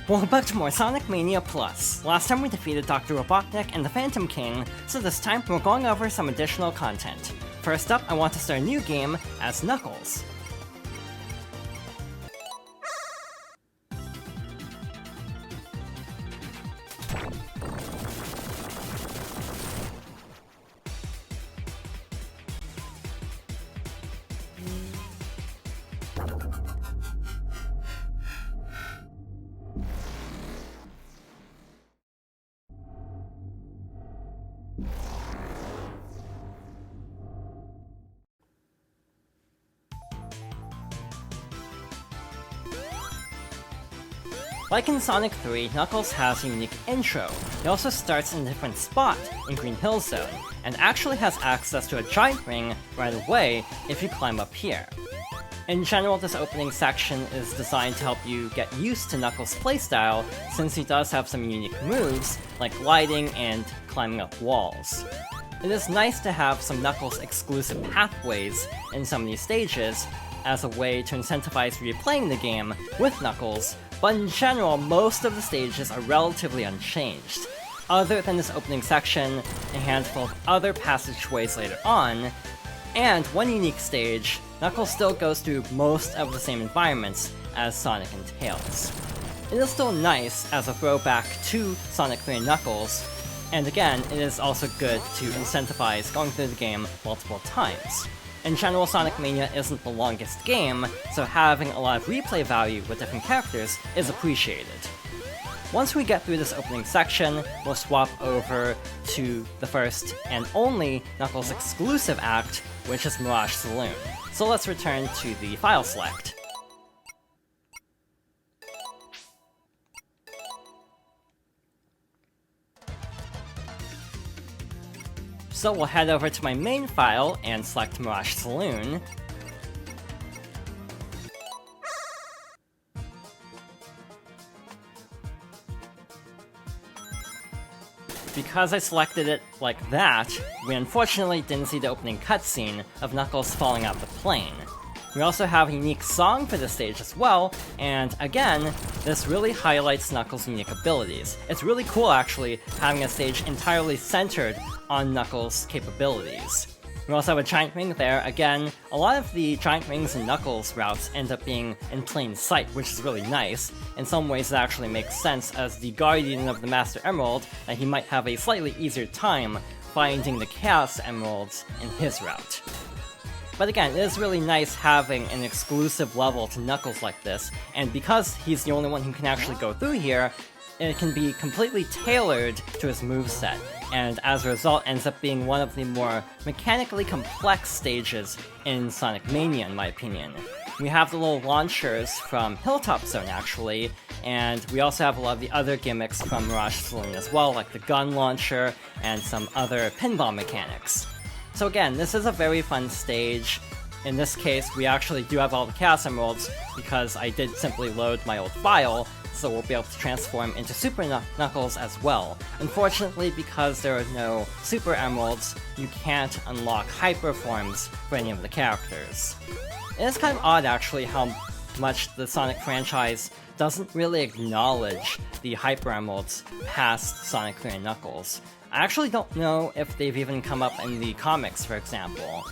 Welcome back to more Sonic Mania Plus. Last time we defeated Dr. Robotnik and the Phantom King, so this time we're going over some additional content. First up, I want to start a new game as Knuckles. Like in Sonic 3, Knuckles has a unique intro. He also starts in a different spot in Green Hill Zone, and actually has access to a giant ring right away if you climb up here. In general, this opening section is designed to help you get used to Knuckles' playstyle, since he does have some unique moves, like gliding and climbing up walls. It is nice to have some Knuckles exclusive pathways in some of these stages, as a way to incentivize replaying the game with Knuckles, but in general, most of the stages are relatively unchanged. Other than this opening section, a handful of other passageways later on, and one unique stage, Knuckles still goes through most of the same environments as Sonic and Tails. It is still nice as a throwback to Sonic 3 and Knuckles, and again, it is also good to incentivize going through the game multiple times. In general, Sonic Mania isn't the longest game, so having a lot of replay value with different characters is appreciated. Once we get through this opening section, we'll swap over to the first and only Knuckles exclusive act, which is Mirage Saloon. So let's return to the file select. So we'll head over to my main file and select Mirage Saloon. Because I selected it like that, we unfortunately didn't see the opening cutscene of Knuckles falling out the plane. We also have a unique song for this stage as well, and again, this really highlights Knuckles' unique abilities. It's really cool actually, having a stage entirely centered on Knuckles' capabilities. We also have a giant ring there. Again, a lot of the giant rings and Knuckles routes end up being in plain sight, which is really nice. In some ways it actually makes sense as the guardian of the Master Emerald, that he might have a slightly easier time finding the Chaos Emeralds in his route. But again, it is really nice having an exclusive level to Knuckles like this, and because he's the only one who can actually go through here, it can be completely tailored to his moveset, and as a result ends up being one of the more mechanically complex stages in Sonic Mania, in my opinion. We have the little launchers from Hilltop Zone actually, and we also have a lot of the other gimmicks from Mirage Saloon as well, like the gun launcher and some other pinball mechanics. So again, this is a very fun stage. In this case, we actually do have all the Chaos Emeralds, because I did simply load my old file, so we'll be able to transform into Super Knuckles as well. Unfortunately, because there are no Super Emeralds, you can't unlock Hyper Forms for any of the characters. It is kind of odd actually how much the Sonic franchise doesn't really acknowledge the Hyper Emeralds past Sonic 3 and Knuckles. I actually don't know if they've even come up in the comics, for example.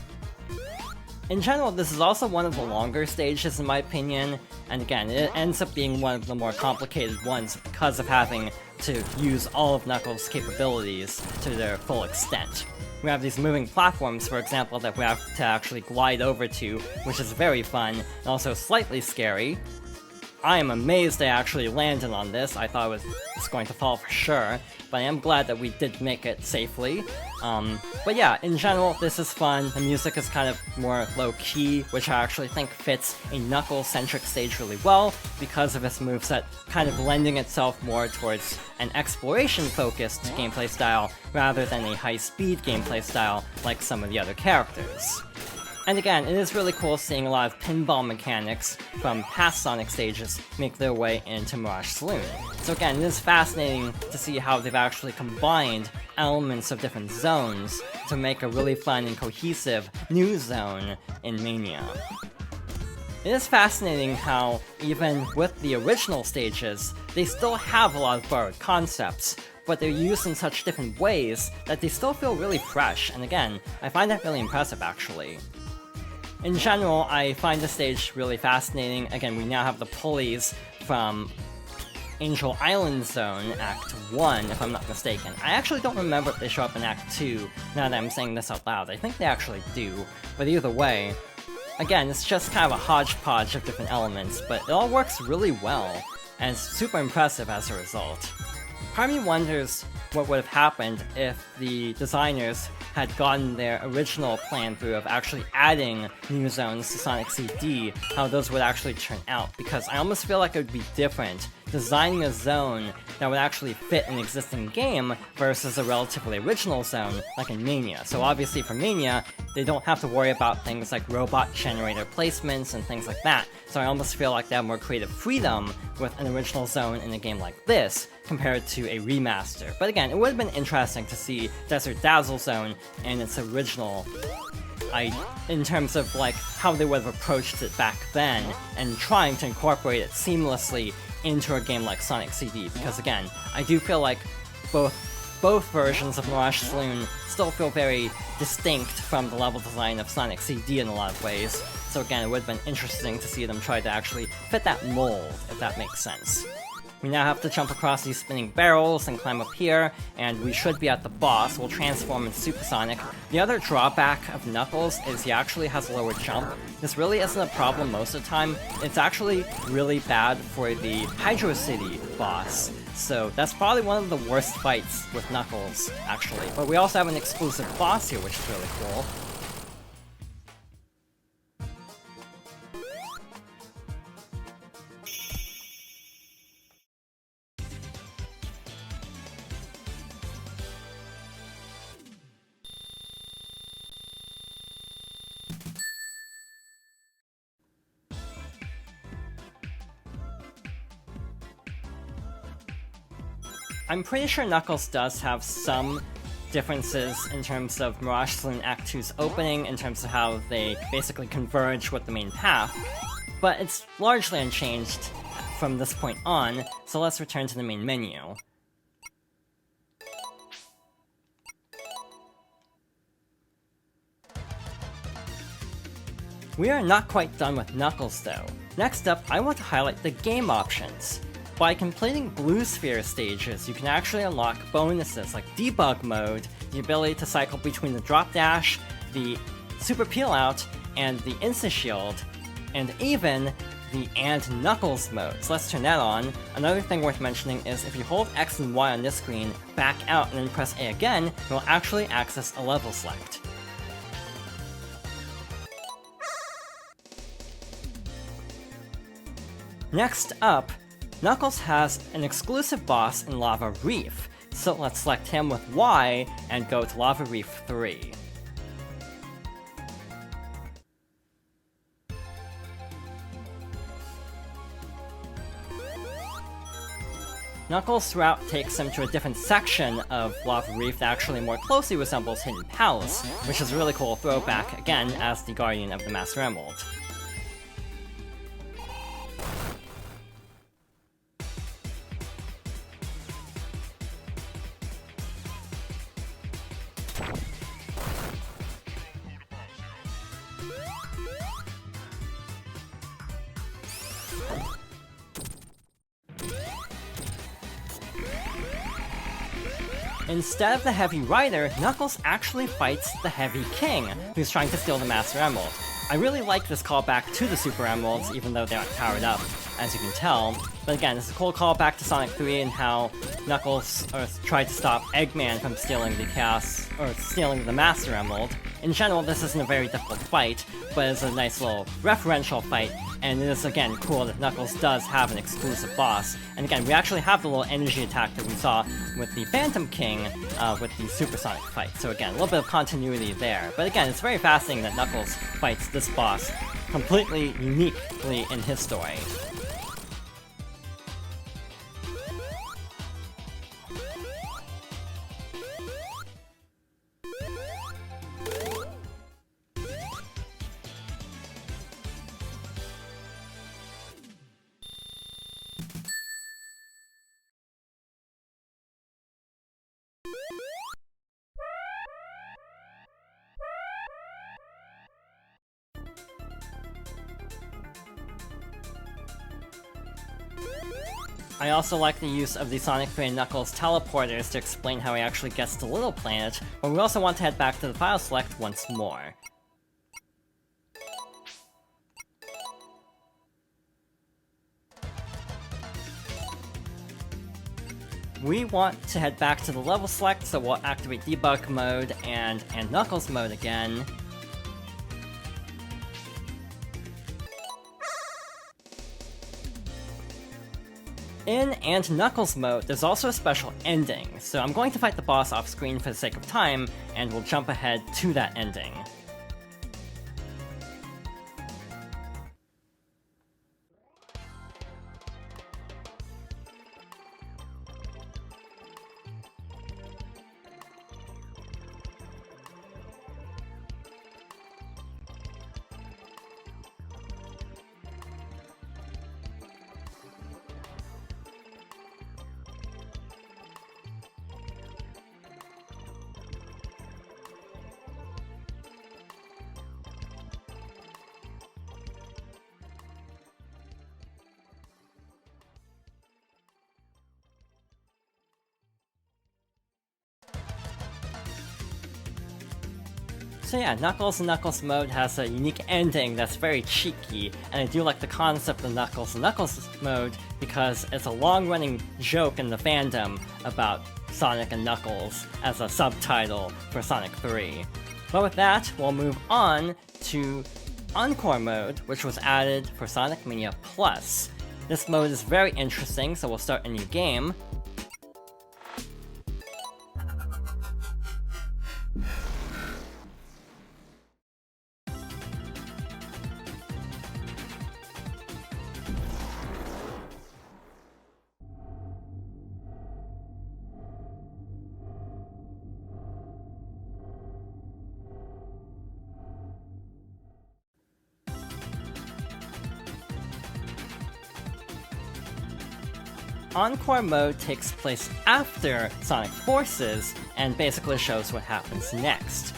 In general, this is also one of the longer stages in my opinion, and again, it ends up being one of the more complicated ones because of having to use all of Knuckles' capabilities to their full extent. We have these moving platforms, for example, that we have to actually glide over to, which is very fun, and also slightly scary. I am amazed I actually landed on this. I thought it was going to fall for sure, but I am glad that we did make it safely. But yeah, in general, this is fun. The music is kind of more low-key, which I actually think fits a Knuckles-centric stage really well, because of its moveset kind of lending itself more towards an exploration-focused gameplay style, rather than a high-speed gameplay style like some of the other characters. And again, it is really cool seeing a lot of pinball mechanics from past Sonic stages make their way into Mirage Saloon. So again, it is fascinating to see how they've actually combined elements of different zones to make a really fun and cohesive new zone in Mania. It is fascinating how, even with the original stages, they still have a lot of borrowed concepts, but they're used in such different ways that they still feel really fresh, and again, I find that really impressive actually. In general, I find the stage really fascinating. Again, we now have the pulleys from Angel Island Zone, Act 1, if I'm not mistaken. I actually don't remember if they show up in Act 2, now that I'm saying this out loud. I think they actually do, but either way, again, it's just kind of a hodgepodge of different elements, but it all works really well, and it's super impressive as a result. Part of me wonders what would have happened if the designers had gotten their original plan through of actually adding new zones to Sonic CD, how those would actually turn out, because I almost feel like it would be different designing a zone that would actually fit an existing game versus a relatively original zone like in Mania. So obviously for Mania, they don't have to worry about things like robot generator placements and things like that, so I almost feel like they have more creative freedom with an original zone in a game like this compared to a remaster. But again, it would have been interesting to see Desert Dazzle Zone in its original in terms of like how they would have approached it back then and trying to incorporate it seamlessly into a game like Sonic CD, because again, I do feel like both versions of Mirage Saloon still feel very distinct from the level design of Sonic CD in a lot of ways, so again, it would have been interesting to see them try to actually fit that mold, if that makes sense. We now have to jump across these spinning barrels and climb up here, and we should be at the boss. We'll transform into Supersonic. The other drawback of Knuckles is he actually has a lower jump. This really isn't a problem most of the time. It's actually really bad for the Hydro City boss, so that's probably one of the worst fights with Knuckles, actually. But we also have an exclusive boss here, which is really cool. I'm pretty sure Knuckles does have some differences in terms of Mirage Saloon Act 2's opening, in terms of how they basically converge with the main path, but it's largely unchanged from this point on, so let's return to the main menu. We are not quite done with Knuckles though. Next up, I want to highlight the game options. By completing Blue Sphere stages, you can actually unlock bonuses like Debug Mode, the ability to cycle between the Drop Dash, the Super Peel Out, and the Insta Shield, and even the And Knuckles mode. So let's turn that on. Another thing worth mentioning is if you hold X and Y on this screen, back out, and then press A again, you'll actually access a level select. Next up, Knuckles has an exclusive boss in Lava Reef, so let's select him with Y and go to Lava Reef 3. Knuckles' route takes him to a different section of Lava Reef that actually more closely resembles Hidden Palace, which is a really cool throwback, again, as the Guardian of the Master Emerald. Instead of the Heavy Rider, Knuckles actually fights the Heavy King, who's trying to steal the Master Emerald. I really like this callback to the Super Emeralds, even though they aren't powered up, as you can tell. But again, it's a cool callback to Sonic 3 and how Knuckles tried to stop Eggman from stealing the Master Emerald. In general, this isn't a very difficult fight, but it's a nice little referential fight, and it is again cool that Knuckles does have an exclusive boss. And again, we actually have the little energy attack that we saw with the Phantom King with the Supersonic fight. So again, a little bit of continuity there. But again, it's very fascinating that Knuckles fights this boss completely uniquely in his story. I also like the use of the Sonic 3 and Knuckles teleporters to explain how he actually gets to Little Planet, but we also want to head back to the file select once more. We want to head back to the level select, so we'll activate debug mode and Knuckles mode again. In and Knuckles mode, there's also a special ending, so I'm going to fight the boss off screen for the sake of time, and we'll jump ahead to that ending. So yeah, Knuckles and Knuckles mode has a unique ending that's very cheeky, and I do like the concept of Knuckles and Knuckles mode because it's a long-running joke in the fandom about Sonic and Knuckles as a subtitle for Sonic 3. But with that, we'll move on to Encore mode, which was added for Sonic Mania Plus. This mode is very interesting, so we'll start a new game. Encore mode takes place after Sonic Forces, and basically shows what happens next.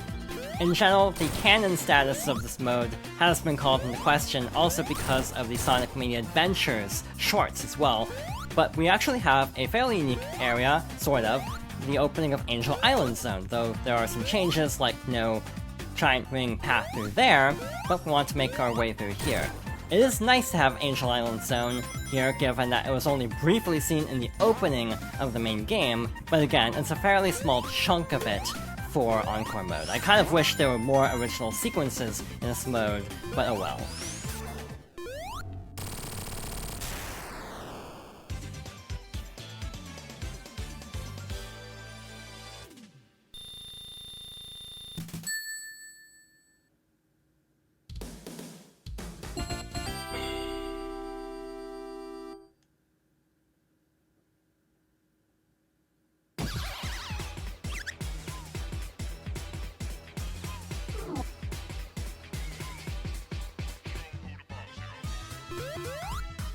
In general, the canon status of this mode has been called into question also because of the Sonic Mania Adventures shorts as well, but we actually have a fairly unique area, sort of, the opening of Angel Island Zone, though there are some changes like no giant ring path through there, but we want to make our way through here. It is nice to have Angel Island Zone here, given that it was only briefly seen in the opening of the main game, but again, it's a fairly small chunk of it for Encore mode. I kind of wish there were more original sequences in this mode, but oh well.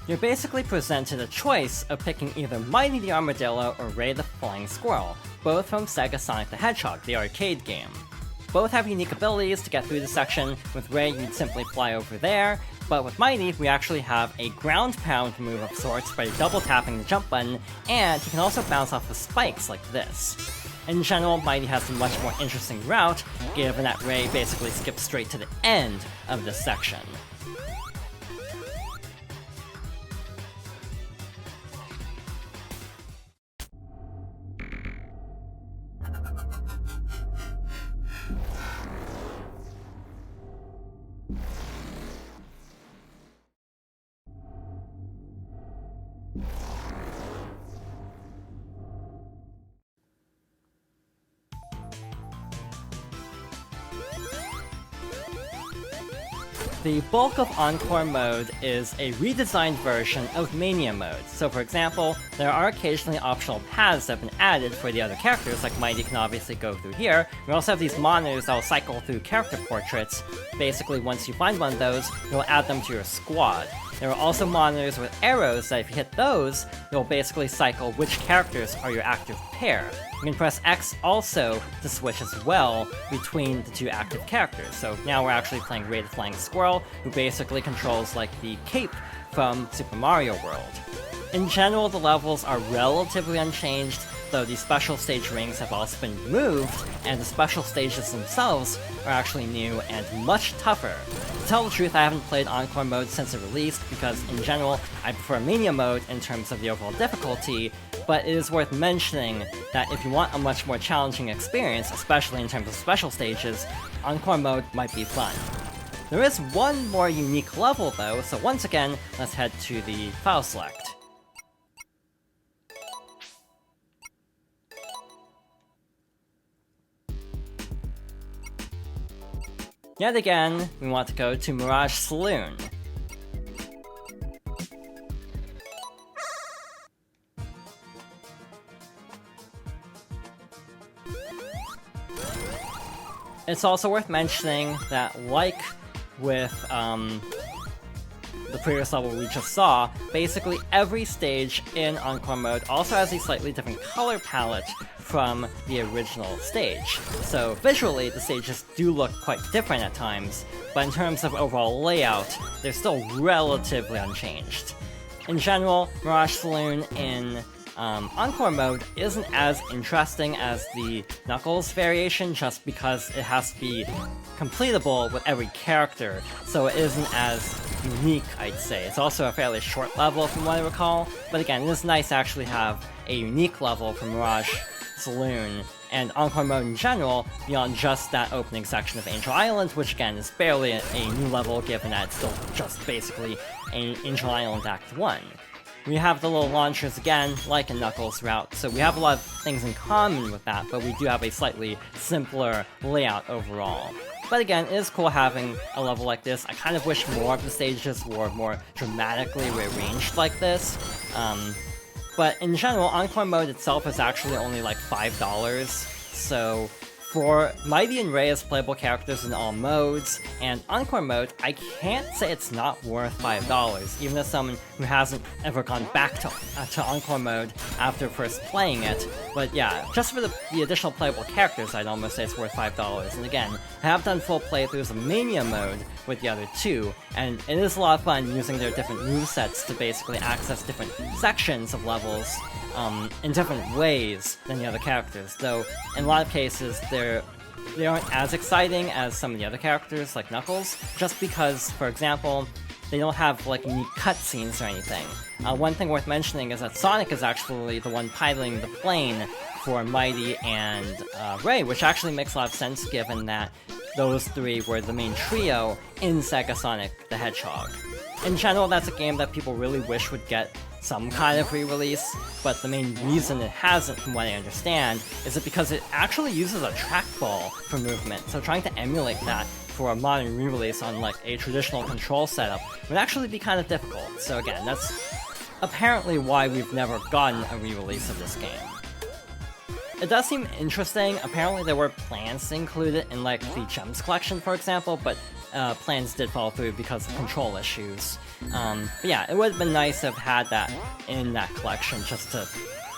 You're basically presented a choice of picking either Mighty the Armadillo or Ray the Flying Squirrel, both from Sega Sonic the Hedgehog, the arcade game. Both have unique abilities to get through the section. With Ray, you'd simply fly over there, but with Mighty, we actually have a ground pound move of sorts by double tapping the jump button, and he can also bounce off the spikes like this. In general, Mighty has a much more interesting route, given that Ray basically skips straight to the end of this section. The bulk of Encore mode is a redesigned version of Mania mode. So for example, there are occasionally optional paths that have been added for the other characters, like Mighty can obviously go through here. We also have these monitors that will cycle through character portraits. Basically, once you find one of those, you'll add them to your squad. There are also monitors with arrows that if you hit those, you'll basically cycle which characters are your active pair. You can press X also to switch as well between the two active characters. So now we're actually playing Ray the Flying Squirrel, who basically controls like the cape from Super Mario World. In general, the levels are relatively unchanged, though the special stage rings have also been removed, and the special stages themselves are actually new and much tougher. To tell the truth, I haven't played Encore Mode since it released, because in general, I prefer Mania Mode in terms of the overall difficulty, but it is worth mentioning that if you want a much more challenging experience, especially in terms of special stages, Encore Mode might be fun. There is one more unique level though, so once again, let's head to the file select. Yet again, we want to go to Mirage Saloon. It's also worth mentioning that, like with the previous level we just saw, basically every stage in Encore Mode also has a slightly different color palette from the original stage. So visually, the stages do look quite different at times, but in terms of overall layout, they're still relatively unchanged. In general, Mirage Saloon in Encore Mode isn't as interesting as the Knuckles variation just because it has to be completable with every character, so it isn't as unique, I'd say. It's also a fairly short level from what I recall, but again, it is nice to actually have a unique level from Mirage Saloon and Encore Mode in general, beyond just that opening section of Angel Island, which again is barely a new level given that it's still just basically Angel Island Act 1. We have the little launchers again, like in Knuckles route, so we have a lot of things in common with that, but we do have a slightly simpler layout overall. But again, it is cool having a level like this. I kind of wish more of the stages were more dramatically rearranged like this. But in general, Encore Mode itself is actually only like $5, so for Mighty and Ray as playable characters in all modes, and Encore Mode, I can't say it's not worth $5, even as someone who hasn't ever gone back to Encore Mode after first playing it. But yeah, just for the additional playable characters, I'd almost say it's worth $5. And again, I have done full playthroughs of Mania Mode with the other two, and it is a lot of fun using their different movesets to basically access different sections of levels in different ways than the other characters, though in a lot of cases they aren't as exciting as some of the other characters like Knuckles, just because, for example, they don't have like unique cutscenes or anything. One thing worth mentioning is that Sonic is actually the one piloting the plane for Mighty and Ray, which actually makes a lot of sense given that those three were the main trio in Sega Sonic the Hedgehog. In general, that's a game that people really wish would get some kind of re-release, but the main reason it hasn't, from what I understand, is that because it actually uses a trackball for movement, so trying to emulate that for a modern re-release on like a traditional control setup would actually be kind of difficult. So again, that's apparently why we've never gotten a re-release of this game. It does seem interesting. Apparently there were plans to include it in like the Gems collection, for example, but plans did fall through because of control issues. But yeah, it would have been nice to have had that in that collection, just to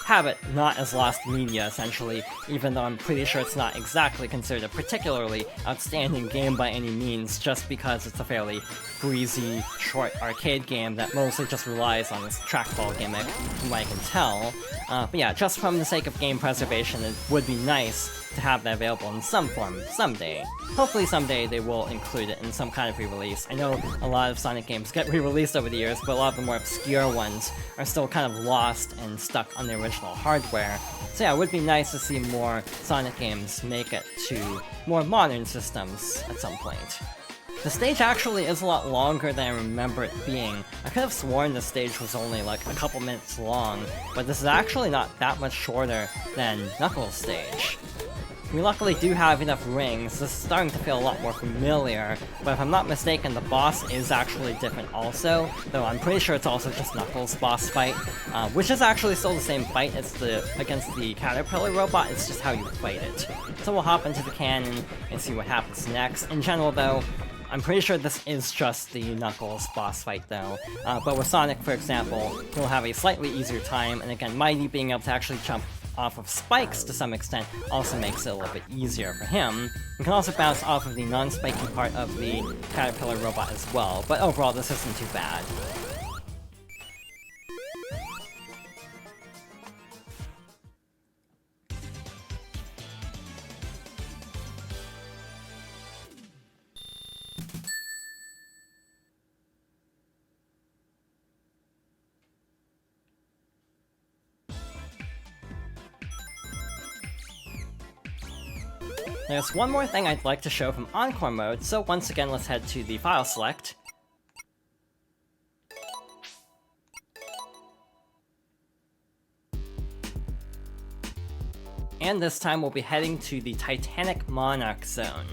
have it not as lost media, essentially, even though I'm pretty sure it's not exactly considered a particularly outstanding game by any means, just because it's a fairly breezy, short arcade game that mostly just relies on this trackball gimmick, from what I can tell. But yeah, just from the sake of game preservation, it would be nice to have that available in some form someday. Hopefully someday they will include it in some kind of re-release. I know a lot of Sonic games get re-released over the years, but a lot of the more obscure ones are still kind of lost and stuck on the original hardware. So yeah, it would be nice to see more Sonic games make it to more modern systems at some point. The stage actually is a lot longer than I remember it being. I could have sworn the stage was only like a couple minutes long, but this is actually not that much shorter than Knuckles' stage. We luckily do have enough rings. This is starting to feel a lot more familiar, but if I'm not mistaken, the boss is actually different also, though I'm pretty sure it's also just Knuckles' boss fight, which is actually still the same fight. It's against the Caterpillar robot, it's just how you fight it. So we'll hop into the cannon and see what happens next. In general though, I'm pretty sure this is just the Knuckles boss fight though, but with Sonic, for example, he'll have a slightly easier time, and again, Mighty being able to actually jump off of spikes to some extent also makes it a little bit easier for him. You can also bounce off of the non-spiky part of the Caterpillar robot as well, but overall this isn't too bad. There's one more thing I'd like to show from Encore Mode, so once again let's head to the file select. And this time we'll be heading to the Titanic Monarch zone.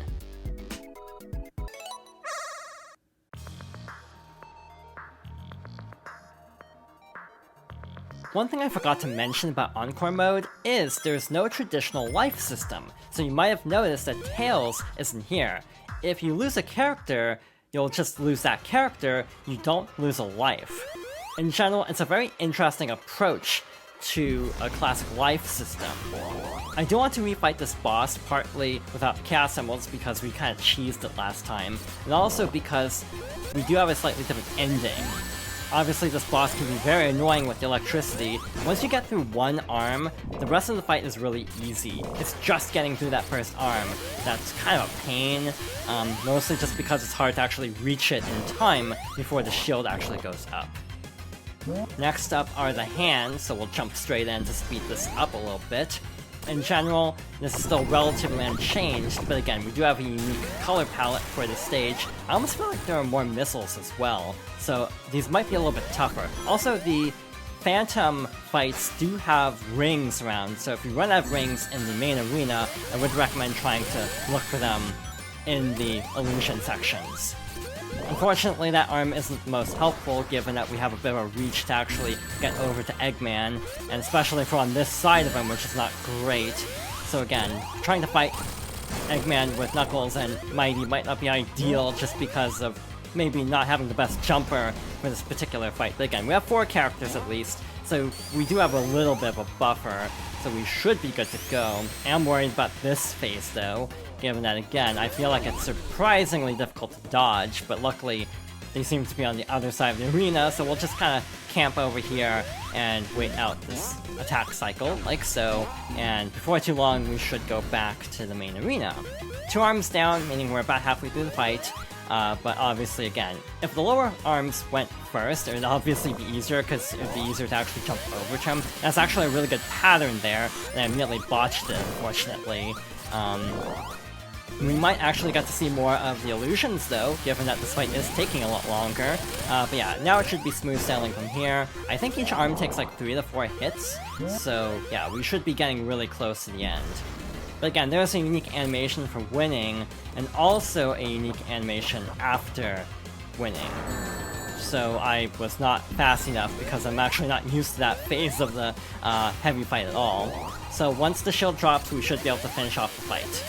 One thing I forgot to mention about Encore Mode is there's no traditional life system, so you might have noticed that Tails isn't here. If you lose a character, you'll just lose that character, you don't lose a life. In general, it's a very interesting approach to a classic life system. I do want to refight this boss, partly without Chaos Emeralds because we kind of cheesed it last time, and also because we do have a slightly different ending. Obviously, this boss can be very annoying with the electricity. Once you get through one arm, the rest of the fight is really easy. It's just getting through that first arm that's kind of a pain, mostly just because it's hard to actually reach it in time before the shield actually goes up. Next up are the hands, so we'll jump straight in to speed this up a little bit. In general, this is still relatively unchanged, but again, we do have a unique color palette for the stage. I almost feel like there are more missiles as well, so these might be a little bit tougher. Also, the Phantom fights do have rings around, so if you run out of rings in the main arena, I would recommend trying to look for them in the illusion sections. Unfortunately, that arm isn't the most helpful, given that we have a bit of a reach to actually get over to Eggman, and especially if we're on this side of him, which is not great. So again, trying to fight Eggman with Knuckles and Mighty might not be ideal just because of maybe not having the best jumper for this particular fight. But again, we have 4 characters at least, so we do have a little bit of a buffer, so we should be good to go. I'm worried about this phase though, given that again, I feel like it's surprisingly difficult to dodge, but luckily they seem to be on the other side of the arena, so we'll just kind of camp over here and wait out this attack cycle, like so, and before too long we should go back to the main arena. 2 arms down, meaning we're about halfway through the fight, but obviously again, if the lower arms went first, it would obviously be easier, because it would be easier to actually jump over to him. That's actually a really good pattern there, and I immediately botched it, unfortunately. We might actually get to see more of the illusions though, given that this fight is taking a lot longer. But yeah, now it should be smooth sailing from here. I think each arm takes like 3 to 4 hits, so yeah, we should be getting really close to the end. But again, there's a unique animation for winning, and also a unique animation after winning. So I was not fast enough because I'm actually not used to that phase of the heavy fight at all. So once the shield drops, we should be able to finish off the fight.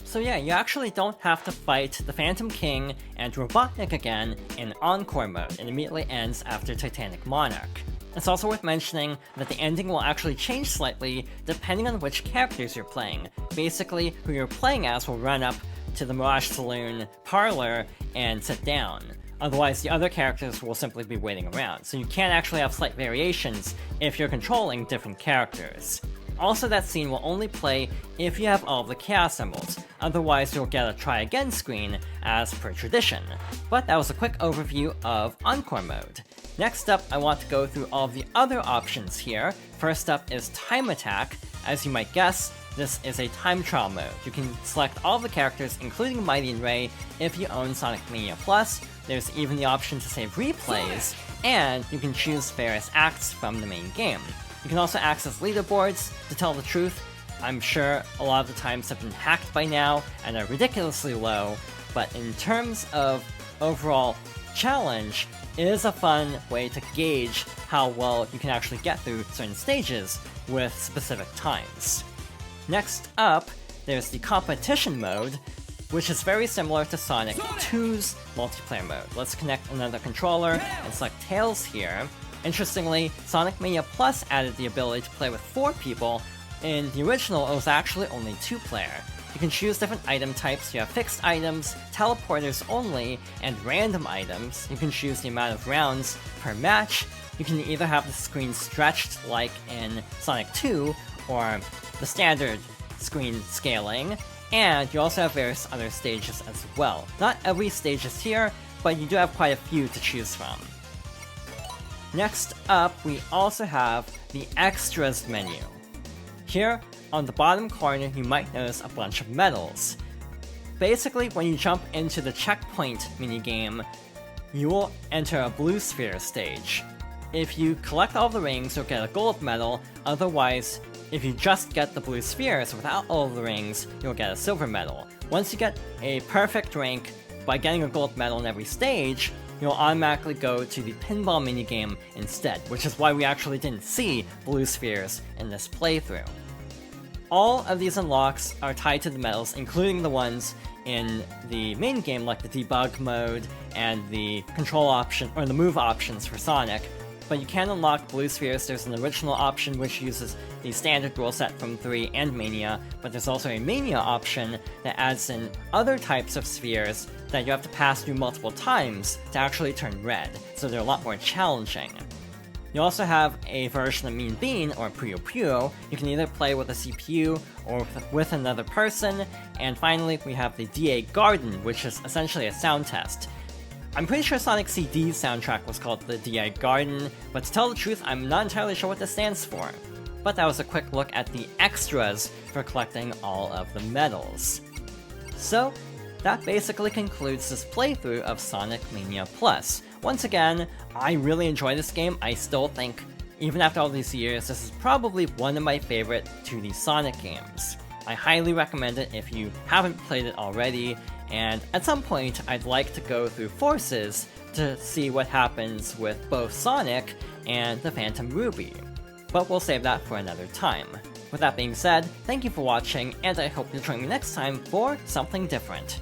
So yeah, you actually don't have to fight the Phantom King and Robotnik again in Encore Mode. It immediately ends after Titanic Monarch. It's also worth mentioning that the ending will actually change slightly depending on which characters you're playing. Basically, who you're playing as will run up to the Mirage Saloon parlor and sit down. Otherwise, the other characters will simply be waiting around, so you can actually have slight variations if you're controlling different characters. Also, that scene will only play if you have all of the Chaos Emeralds, otherwise you'll get a try again screen as per tradition. But that was a quick overview of Encore Mode. Next up, I want to go through all of the other options here. First up is Time Attack. As you might guess, this is a time trial mode. You can select all of the characters, including Mighty and Ray, if you own Sonic Mania Plus. There's even the option to save replays, and you can choose various acts from the main game. You can also access leaderboards. To tell the truth, I'm sure a lot of the times have been hacked by now and are ridiculously low, but in terms of overall challenge, is a fun way to gauge how well you can actually get through certain stages with specific times. Next up, there's the competition mode, which is very similar to Sonic 2's multiplayer mode. Let's connect another controller and select Tails here. Interestingly, Sonic Mania Plus added the ability to play with 4 people. In the original, it was actually only 2-player. You can choose different item types. You have fixed items, teleporters only, and random items. You can choose the amount of rounds per match. You can either have the screen stretched like in Sonic 2, or the standard screen scaling, and you also have various other stages as well. Not every stage is here, but you do have quite a few to choose from. Next up, we also have the Extras menu. Here, on the bottom corner, you might notice a bunch of medals. Basically, when you jump into the checkpoint minigame, you will enter a blue sphere stage. If you collect all the rings, you'll get a gold medal. Otherwise, if you just get the blue spheres without all of the rings, you'll get a silver medal. Once you get a perfect rank by getting a gold medal in every stage, you'll automatically go to the pinball minigame instead, which is why we actually didn't see blue spheres in this playthrough. All of these unlocks are tied to the medals, including the ones in the main game, like the debug mode and the control option, or the move options for Sonic. But you can unlock blue spheres. There's an original option which uses the standard rule set from 3 and Mania, but there's also a Mania option that adds in other types of spheres that you have to pass through multiple times to actually turn red, so they're a lot more challenging. You also have a version of Mean Bean, or Puyo Puyo. You can either play with a CPU or with another person. And finally, we have the DA Garden, which is essentially a sound test. I'm pretty sure Sonic CD's soundtrack was called the DA Garden, but to tell the truth, I'm not entirely sure what this stands for. But that was a quick look at the extras for collecting all of the medals. So, that basically concludes this playthrough of Sonic Mania Plus. Once again, I really enjoy this game. I still think, even after all these years, this is probably one of my favorite 2D Sonic games. I highly recommend it if you haven't played it already, and at some point I'd like to go through Forces to see what happens with both Sonic and the Phantom Ruby. But we'll save that for another time. With that being said, thank you for watching, and I hope you'll join me next time for something different.